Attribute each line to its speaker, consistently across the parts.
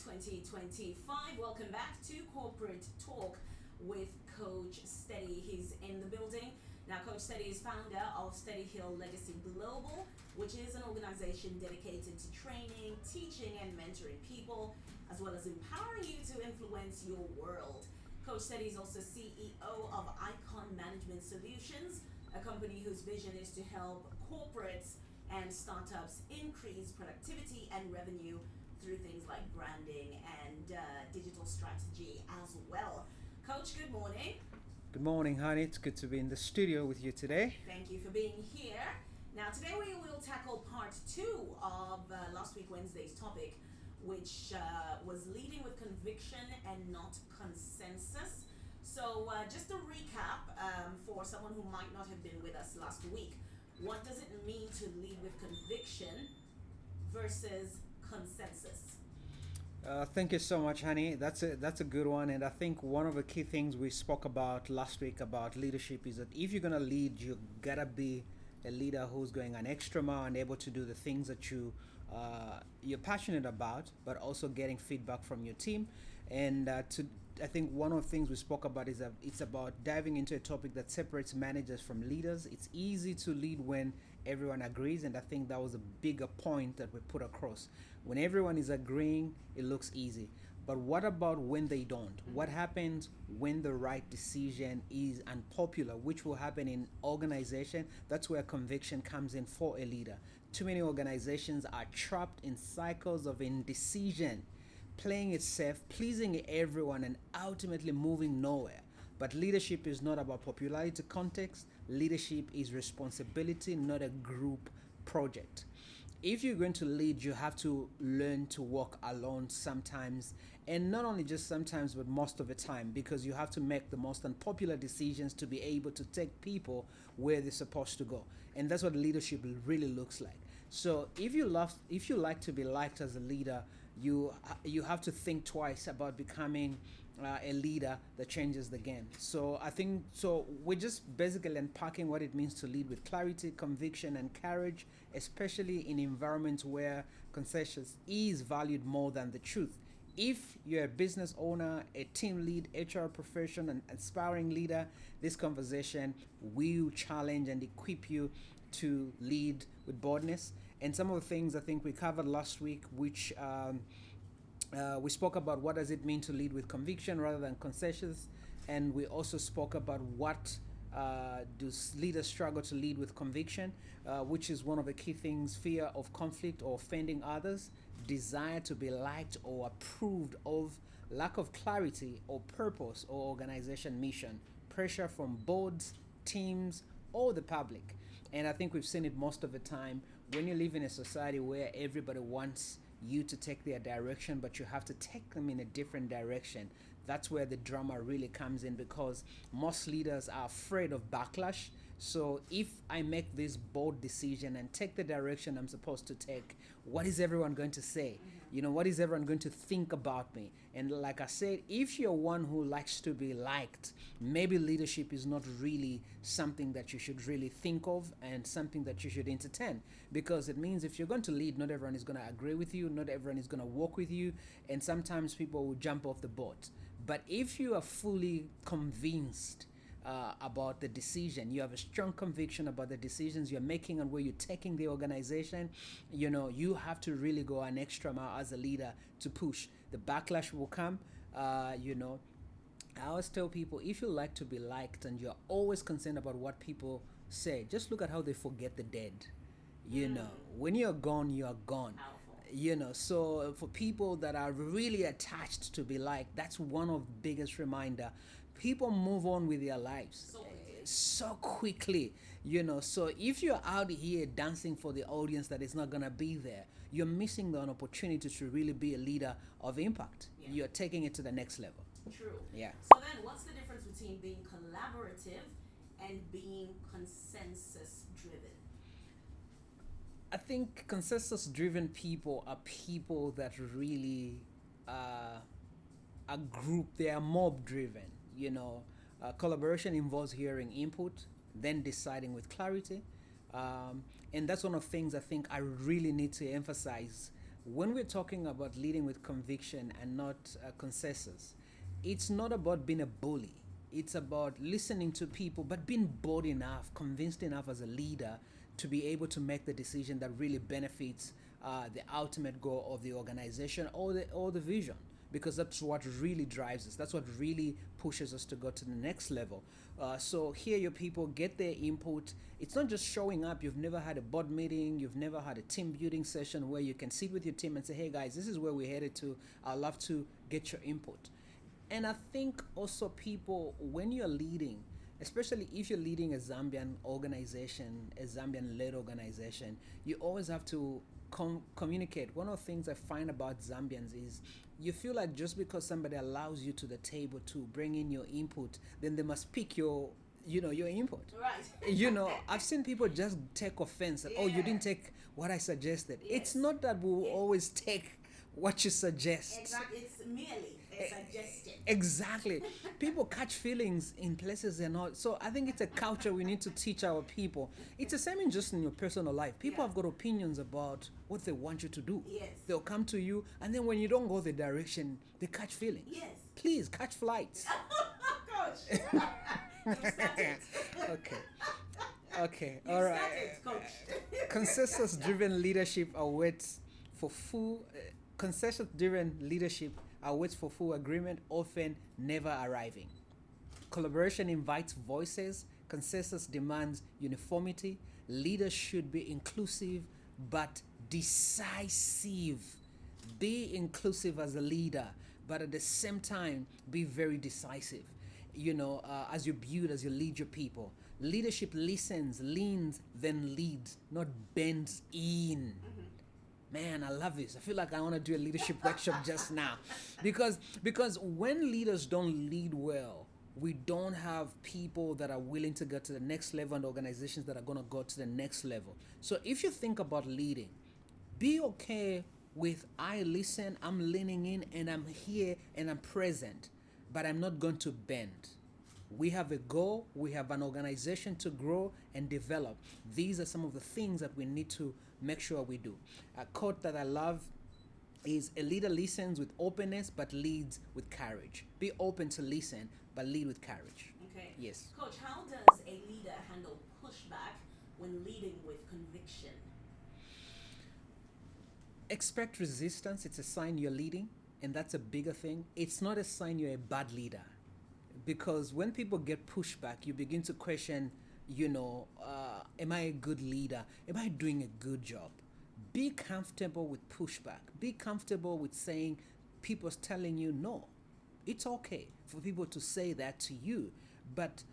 Speaker 1: 2025. Welcome back to Corporate Talk with Coach Steady. He's in the building. Now, Coach Steady is founder of Steady Hill Legacy Global, which is an organization dedicated to training, teaching, and mentoring people, as well as empowering you to influence your world. Coach Steady is also CEO of Icon Management Solutions, a company whose vision is to help corporates and startups increase productivity and revenue through things like branding and digital strategy as well. Coach, good morning.
Speaker 2: Good morning, honey. It's good to be in the studio with you today.
Speaker 1: Thank you for being here. Now, today we will tackle part two of last week Wednesday's topic, which was leading with conviction and not consensus. So, just a recap for someone who might not have been with us last week. What does it mean to lead with conviction versus consensus?
Speaker 2: Thank you so much, honey. That's a good one, and I think one of the key things we spoke about last week about leadership is that if you're gonna lead, you gotta be a leader who's going an extra mile and able to do the things that you're passionate about, but also getting feedback from your team. And I think one of the things we spoke about is that it's about diving into a topic that separates managers from leaders. It's easy to lead when everyone agrees, and I think that was a bigger point that we put across. When everyone is agreeing, it looks easy. But what about when they don't? What happens when the right decision is unpopular, which will happen in organization? That's where conviction comes in for a leader. Too many organizations are trapped in cycles of indecision, playing it safe, pleasing everyone, and ultimately moving nowhere. But leadership is not about popularity context. Leadership is responsibility, not a group project. If you're going to lead, you have to learn to walk alone sometimes, and not only just sometimes, but most of the time, because you have to make the most unpopular decisions to be able to take people where they're supposed to go. And that's what leadership really looks like. So if you like to be liked as a leader, you have to think twice about becoming a leader that changes the game. So I think we're just basically unpacking what it means to lead with clarity, conviction, and courage, especially in environments where consensus is valued more than the truth. If you're a business owner, a team lead, HR professional, and aspiring leader, this conversation will challenge and equip you to lead with boldness. And some of the things I think we covered last week, which we spoke about what does it mean to lead with conviction rather than consensus, and we also spoke about what do leaders struggle to lead with conviction, which is one of the key things: fear of conflict or offending others, desire to be liked or approved of, lack of clarity or purpose or organization mission, pressure from boards, teams, or the public. And I think we've seen it most of the time when you live in a society where everybody wants you to take their direction, but you have to take them in a different direction. That's where the drama really comes in, because most leaders are afraid of backlash. So if I make this bold decision and take the direction I'm supposed to take, what is everyone going to say? What is everyone going to think about me? And like I said, if you're one who likes to be liked, maybe leadership is not really something that you should really think of and something that you should entertain, because it means if you're going to lead, not everyone is going to agree with you, not everyone is going to walk with you, and sometimes people will jump off the boat. But if you are fully convinced about the decision, you have a strong conviction about the decisions you're making and where you're taking the organization, you have to really go an extra mile as a leader to push. The backlash will come. I always tell people, if you like to be liked and you're always concerned about what people say, just look at how they forget the dead. When you're gone, you're gone. So for people that are really attached to be liked, that's one of the biggest reminder. People move on with their lives so quickly. So if you're out here dancing for the audience that is not gonna be there, you're missing the opportunity to really be a leader of impact. You're taking it to the next level.
Speaker 1: True.
Speaker 2: Yeah.
Speaker 1: So then what's the difference between being collaborative and being consensus driven?
Speaker 2: I think consensus driven people are people that really are group, they are mob driven. Collaboration involves hearing input, then deciding with clarity. And that's one of the things I think I really need to emphasize when we're talking about leading with conviction and not consensus, it's not about being a bully. It's about listening to people, but being bold enough, convinced enough as a leader to be able to make the decision that really benefits the ultimate goal of the organization or the vision. Because that's what really drives us. That's what really pushes us to go to the next level. So hear your people, get their input. It's not just showing up. You've never had a board meeting. You've never had a team building session where you can sit with your team and say, hey guys, this is where we're headed to. I'd love to get your input. And I think also people, when you're leading, especially if you're leading a Zambian organization, a Zambian-led organization, you always have to communicate. One of the things I find about Zambians is you feel like just because somebody allows you to the table to bring in your input, then they must pick your your input.
Speaker 1: Right.
Speaker 2: I've seen people just take offense that, oh, you didn't take what I suggested.
Speaker 1: Yes.
Speaker 2: It's not that we'll always take what you suggest.
Speaker 1: Exactly. It's merely a suggestion.
Speaker 2: Exactly. People catch feelings in places they're not. So I think it's a culture we need to teach our people. It's the same in just in your personal life. People have got opinions about what they want you to do.
Speaker 1: Yes.
Speaker 2: They'll come to you, and then when you don't go the direction, they catch feelings.
Speaker 1: Yes.
Speaker 2: Please catch flights.
Speaker 1: Coach. You started.
Speaker 2: Okay.
Speaker 1: You
Speaker 2: All right.
Speaker 1: started, Coach.
Speaker 2: Consensus-driven leadership awaits for full. Consensus-driven leadership awaits for full agreement, often never arriving. Collaboration invites voices. Consensus demands uniformity. Leaders should be inclusive but decisive. Be inclusive as a leader, but at the same time, be very decisive. As you build, as you lead your people. Leadership listens, leans, then leads, not bends in. Man, I love this. I feel like I want to do a leadership workshop just now. Because when leaders don't lead well, we don't have people that are willing to go to the next level and organizations that are going to go to the next level. So if you think about leading, be okay with I listen, I'm leaning in, and I'm here and I'm present, but I'm not going to bend. We have a goal, we have an organization to grow and develop. These are some of the things that we need to make sure we do. A quote that I love is a leader listens with openness but leads with courage. Be open to listen but lead with courage.
Speaker 1: Okay.
Speaker 2: Yes.
Speaker 1: Coach, how does a leader handle pushback when leading with conviction?
Speaker 2: Expect resistance. It's a sign you're leading, and that's a bigger thing. It's not a sign you're a bad leader. Because when people get pushback, you begin to question, am I a good leader? Am I doing a good job? Be comfortable with pushback. Be comfortable with saying people's telling you no. It's okay for people to say that to you, but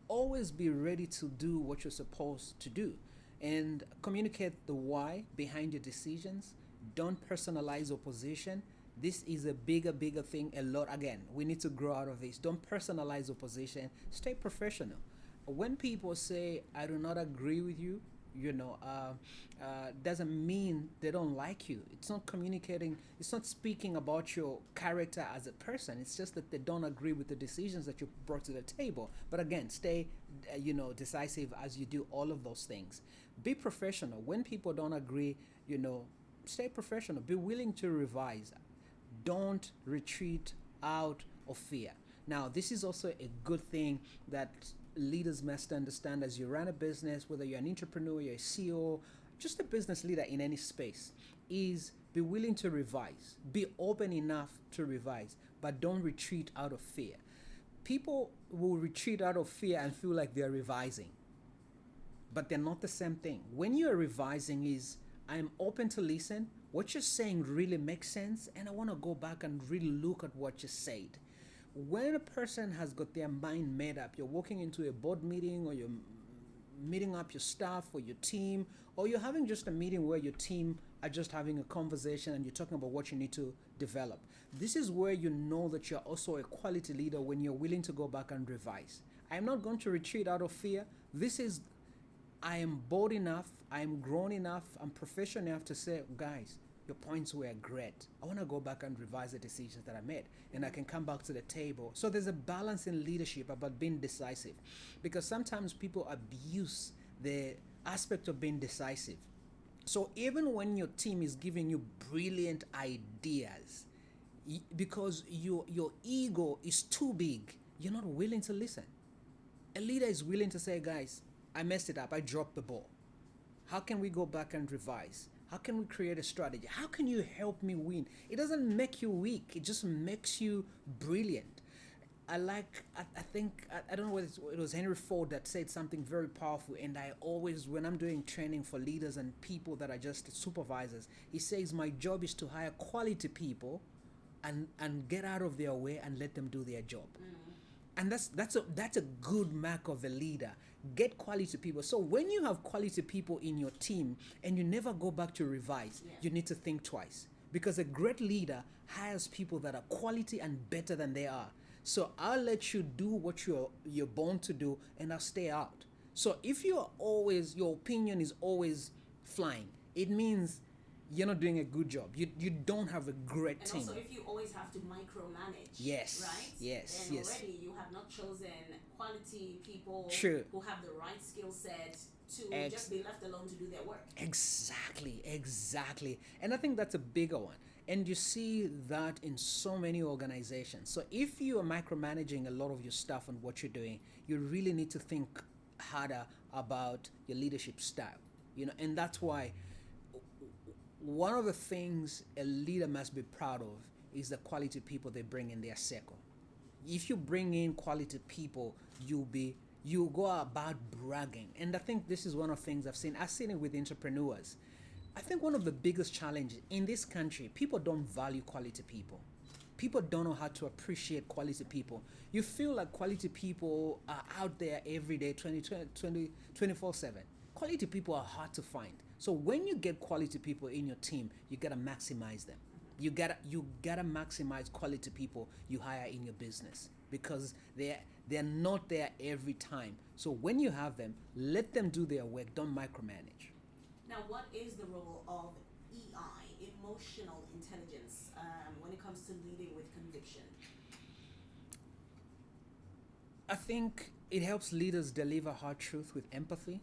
Speaker 2: always be ready to do what you're supposed to do and communicate the why behind your decisions. Don't personalize opposition. This is a bigger thing. Again, we need to grow out of this. Don't personalize opposition. Stay professional. When people say, I do not agree with you, doesn't mean they don't like you. It's not communicating. It's not speaking about your character as a person. It's just that they don't agree with the decisions that you brought to the table. But again, stay, decisive as you do all of those things. Be professional. When people don't agree, stay professional. Be willing to revise. Don't retreat out of fear. Now, this is also a good thing that leaders must understand as you run a business, whether you're an entrepreneur, you're a CEO, just a business leader in any space, is be willing to revise. Be open enough to revise, but don't retreat out of fear. People will retreat out of fear and feel like they're revising, but they're not the same thing. When you're revising is, I'm open to listen. What you're saying really makes sense, and I want to go back and really look at what you said. When a person has got their mind made up, you're walking into a board meeting, or you're meeting up your staff or your team, or you're having just a meeting where your team are just having a conversation and you're talking about what you need to develop. This is where you know that you're also a quality leader, when you're willing to go back and revise. I'm not going to retreat out of fear. I am bold enough, I am grown enough, I'm professional enough to say, guys, your points were great. I want to go back and revise the decisions that I made, and I can come back to the table. So there's a balance in leadership about being decisive, because sometimes people abuse the aspect of being decisive. So even when your team is giving you brilliant ideas, because your ego is too big, you're not willing to listen. A leader is willing to say, guys, I messed it up, I dropped the ball. How can we go back and revise? How can we create a strategy? How can you help me win? It doesn't make you weak, it just makes you brilliant. I think, I don't know whether it was Henry Ford that said something very powerful. And I always, when I'm doing training for leaders and people that are just supervisors, he says, my job is to hire quality people and get out of their way and let them do their job. And that's a good mark of a leader. Get quality people. So when you have quality people in your team and you never go back to revise, you need to think twice, because a great leader hires people that are quality and better than they are. So I'll let you do what you're born to do, and I'll stay out. So if your opinion is always flying, it means you're not doing a good job. You don't have a great
Speaker 1: And
Speaker 2: team.
Speaker 1: also, if you always have to micromanage,
Speaker 2: Yes,
Speaker 1: right?
Speaker 2: yes,
Speaker 1: then
Speaker 2: yes.
Speaker 1: already you have not chosen quality people
Speaker 2: True.
Speaker 1: who have the right skill set to just be left alone to do their work.
Speaker 2: Exactly. And I think that's a bigger one. And you see that in so many organizations. So if you are micromanaging a lot of your stuff and what you're doing, you really need to think harder about your leadership style. And that's why one of the things a leader must be proud of is the quality people they bring in their circle. If you bring in quality people, you go about bragging. And I think this is one of the things I've seen it with entrepreneurs. I think one of the biggest challenges in this country, people don't value quality people. People don't know how to appreciate quality people. You feel like quality people are out there every day, 24/7. Quality people are hard to find. So when you get quality people in your team, you gotta maximize them. You gotta maximize quality people you hire in your business, because they're not there every time. So when you have them, let them do their work. Don't micromanage.
Speaker 1: Now, what is the role of EI, emotional intelligence, when it comes to leading with conviction?
Speaker 2: I think it helps leaders deliver hard truth with empathy,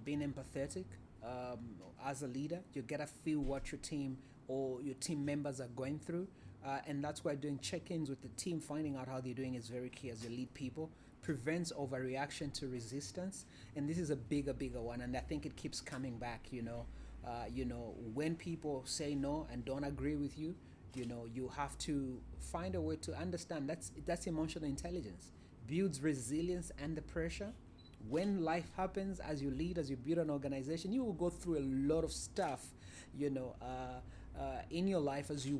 Speaker 2: being empathetic. As a leader, you gotta feel what your team or your team members are going through, and that's why doing check-ins with the team, finding out how they're doing, is very key as you lead people. Prevents overreaction to resistance, and this is a bigger one, and I think it keeps coming back. When people say no and don't agree with you, you have to find a way to understand. That's emotional intelligence. Builds resilience under pressure. When life happens, as you lead, as you build an organization, you will go through a lot of stuff, in your life as you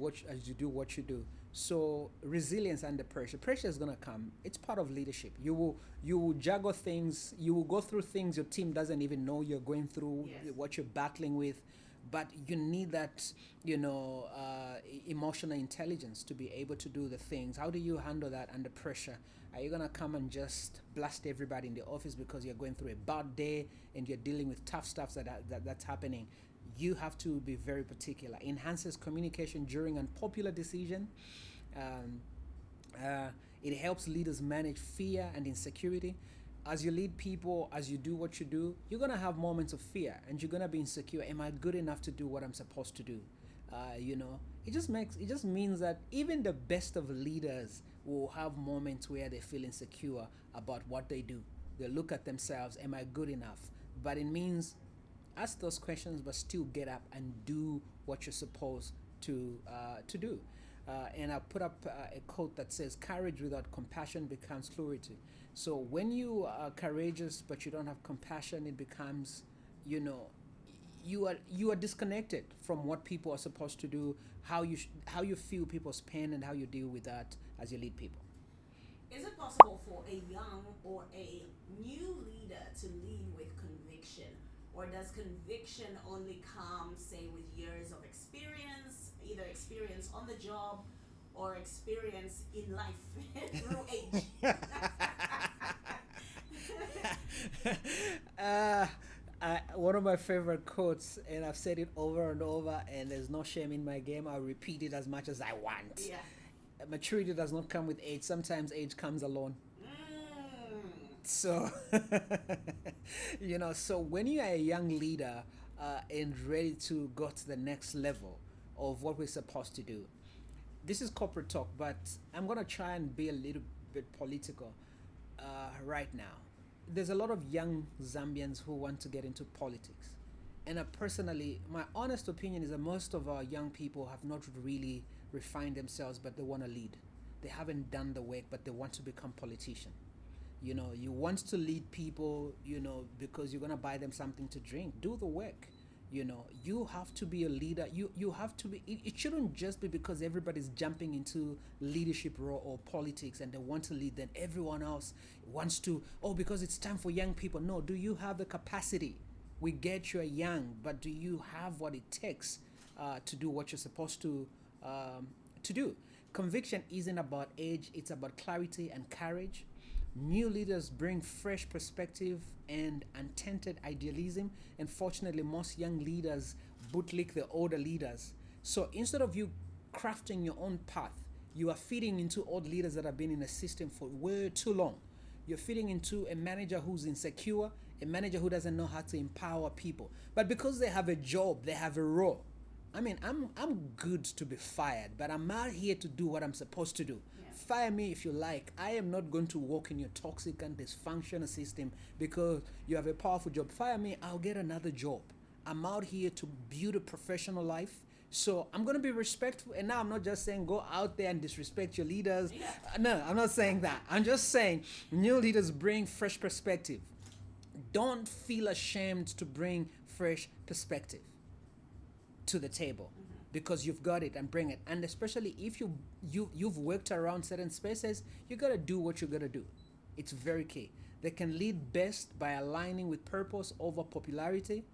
Speaker 2: do what you do. So resilience under pressure. Pressure is gonna come. It's part of leadership. You will juggle things. You will go through things your team doesn't even know you're going through.
Speaker 1: Yes.
Speaker 2: What you're battling with, but you need that emotional intelligence to be able to do the things. How do you handle that under pressure? Are you gonna come and just blast everybody in the office because you're going through a bad day and you're dealing with tough stuff that's happening? You have to be very particular. Enhances communication during unpopular decision. It helps leaders manage fear and insecurity. As you lead people, as you do what you do, you're gonna have moments of fear and you're gonna be insecure. Am I good enough to do what I'm supposed to do? It just means that even the best of leaders will have moments where they feel insecure about what they do. They look at themselves, am I good enough? But it means ask those questions, but still get up and do what you're supposed to do. And I put up a quote that says, "Courage without compassion becomes cruelty." So when you are courageous but you don't have compassion, it becomes, you are disconnected from what people are supposed to do, how you feel people's pain, and how you deal with that as you lead people.
Speaker 1: Is it possible for a young or a new leader to lead with conviction? Or does conviction only come, say, with years of experience, either experience on the job or experience in life through age?
Speaker 2: One of my favorite quotes, and I've said it over and over, and there's no shame in my game. I'll repeat it as much as I want.
Speaker 1: Yeah.
Speaker 2: Maturity does not come with age. Sometimes age comes alone. So, so when you are a young leader, and ready to go to the next level of what we're supposed to do. This is corporate talk, but I'm gonna try and be a little bit political right now. There's a lot of young Zambians who want to get into politics, and personally, my honest opinion is that most of our young people have not really refined themselves, but they want to lead. They haven't done the work, but they want to become politicians. You want to lead people, because you're going to buy them something to drink. Do the work. You have to be a leader. You have to be, it shouldn't just be because everybody's jumping into leadership role or politics and they want to lead, then everyone else wants to, oh, because it's time for young people. No, do you have the capacity? We get you're young, but do you have what it takes to do what you're supposed to do? Conviction isn't about age, it's about clarity and courage. New leaders bring fresh perspective and untainted idealism. And fortunately, most young leaders bootlick the older leaders. So instead of you crafting your own path, you are feeding into old leaders that have been in the system for way too long. You're feeding into a manager who's insecure, a manager who doesn't know how to empower people. But because they have a job, they have a role. I mean, I'm good to be fired, but I'm out here to do what I'm supposed to do. Fire me if you like. I am not going to work in your toxic and dysfunctional system because you have a powerful job. Fire me, I'll get another job. I'm out here to build a professional life. So I'm going to be respectful. And now I'm not just saying go out there and disrespect your leaders. No, I'm not saying that. I'm just saying new leaders bring fresh perspective. Don't feel ashamed to bring fresh perspective to the table, because you've got it, and bring it. And especially if you've worked around certain spaces, you got to do what you got to do. It's very key. They can lead best by aligning with purpose over popularity.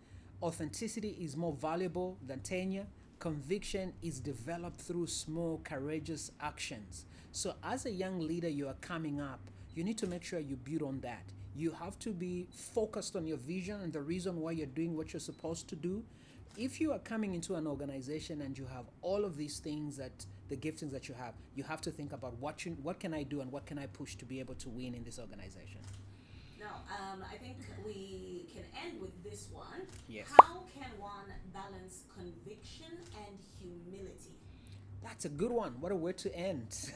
Speaker 2: Authenticity is more valuable than tenure. Conviction is developed through small courageous actions. So as a young leader, you are coming up, you need to make sure you build on that. You have to be focused on your vision and the reason why you're doing what you're supposed to do. If you are coming into an organization and you have all of these things, that the giftings that you have to think about what can I do and what can I push to be able to win in this organization.
Speaker 1: Now, I think we can end with this one.
Speaker 2: Yes.
Speaker 1: How can one balance conviction and humility?
Speaker 2: That's a good one. What a way to end.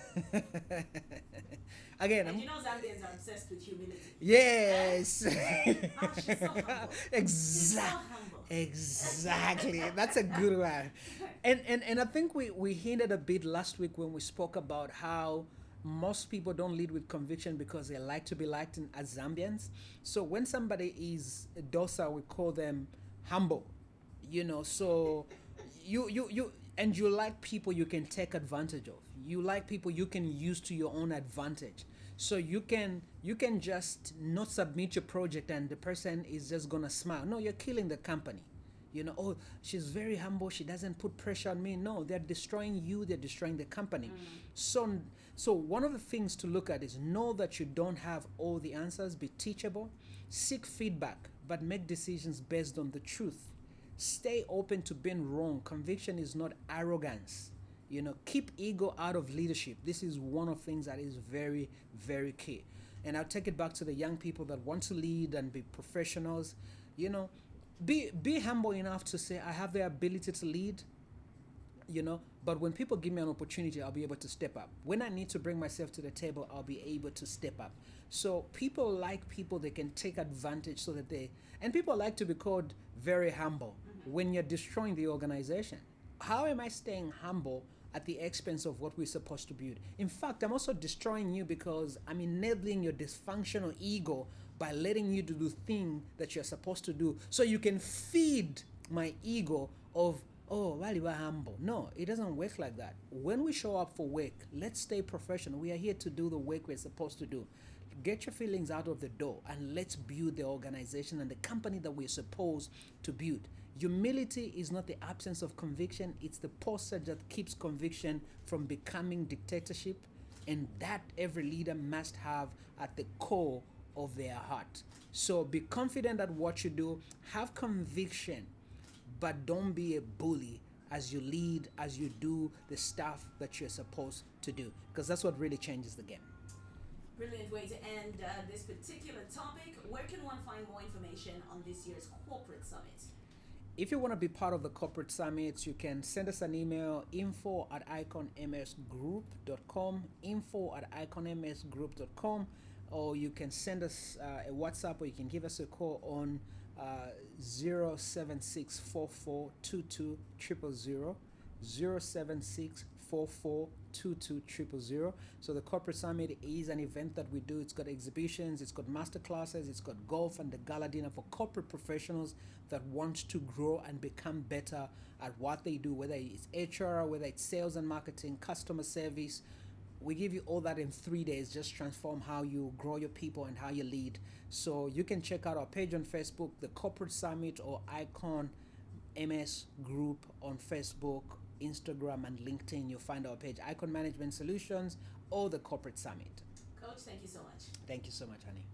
Speaker 2: Again,
Speaker 1: and Zambians are obsessed with humility.
Speaker 2: Yes.
Speaker 1: She's so humble.
Speaker 2: Exactly. That's a good one. And I think we hinted a bit last week when we spoke about how most people don't lead with conviction because they like to be liked as Zambians. So when somebody is docile, we call them humble. So you and you like people you can take advantage of. You like people you can use to your own advantage. So you can just not submit your project and the person is just gonna smile. No, you're killing the company. Oh, she's very humble, she doesn't put pressure on me. No, they're destroying you, they're destroying the company. So one of the things to look at is know that you don't have all the answers. Be teachable, seek feedback, but make decisions based on the truth. Stay open to being wrong. Conviction is not arrogance. Keep ego out of leadership. This is one of the things that is very, very key. And I'll take it back to the young people that want to lead and be professionals. Be humble enough to say, I have the ability to lead, but when people give me an opportunity, I'll be able to step up. When I need to bring myself to the table, I'll be able to step up. So people like people they can take advantage so that and people like to be called very humble when you're destroying the organization. How am I staying humble at the expense of what we're supposed to build? In fact, I'm also destroying you because I'm enabling your dysfunctional ego by letting you do the thing that you're supposed to do so you can feed my ego of, oh, well, you are humble. No, it doesn't work like that. When we show up for work, let's stay professional. We are here to do the work we're supposed to do. Get your feelings out of the door and let's build the organization and the company that we're supposed to build. Humility is not the absence of conviction, it's the posture that keeps conviction from becoming dictatorship, and that every leader must have at the core of their heart. So be confident at what you do, have conviction, but don't be a bully as you lead, as you do the stuff that you're supposed to do, because that's what really changes the game.
Speaker 1: Brilliant way to end this particular topic. Where can one find more information on this year's corporate summit?
Speaker 2: If you want to be part of the corporate summits, you can send us an email, info@iconmsgroup.com, info@iconmsgroup.com, or you can send us a WhatsApp, or you can give us a call on 0764422 0764422 So the corporate summit is an event that we do. It's got exhibitions, it's got master classes, it's got golf, and the gala dinner for corporate professionals that want to grow and become better at what they do, whether it's HR, whether it's sales and marketing, customer service. We give you all that in 3 days. Just transform how you grow your people and how you lead. So you can check out our page on Facebook, the Corporate Summit, or Icon MS Group on Facebook, Instagram, and LinkedIn. You'll find our page, Icon Management Solutions, or the Corporate Summit.
Speaker 1: Coach, thank you so much.
Speaker 2: Thank you so much, honey.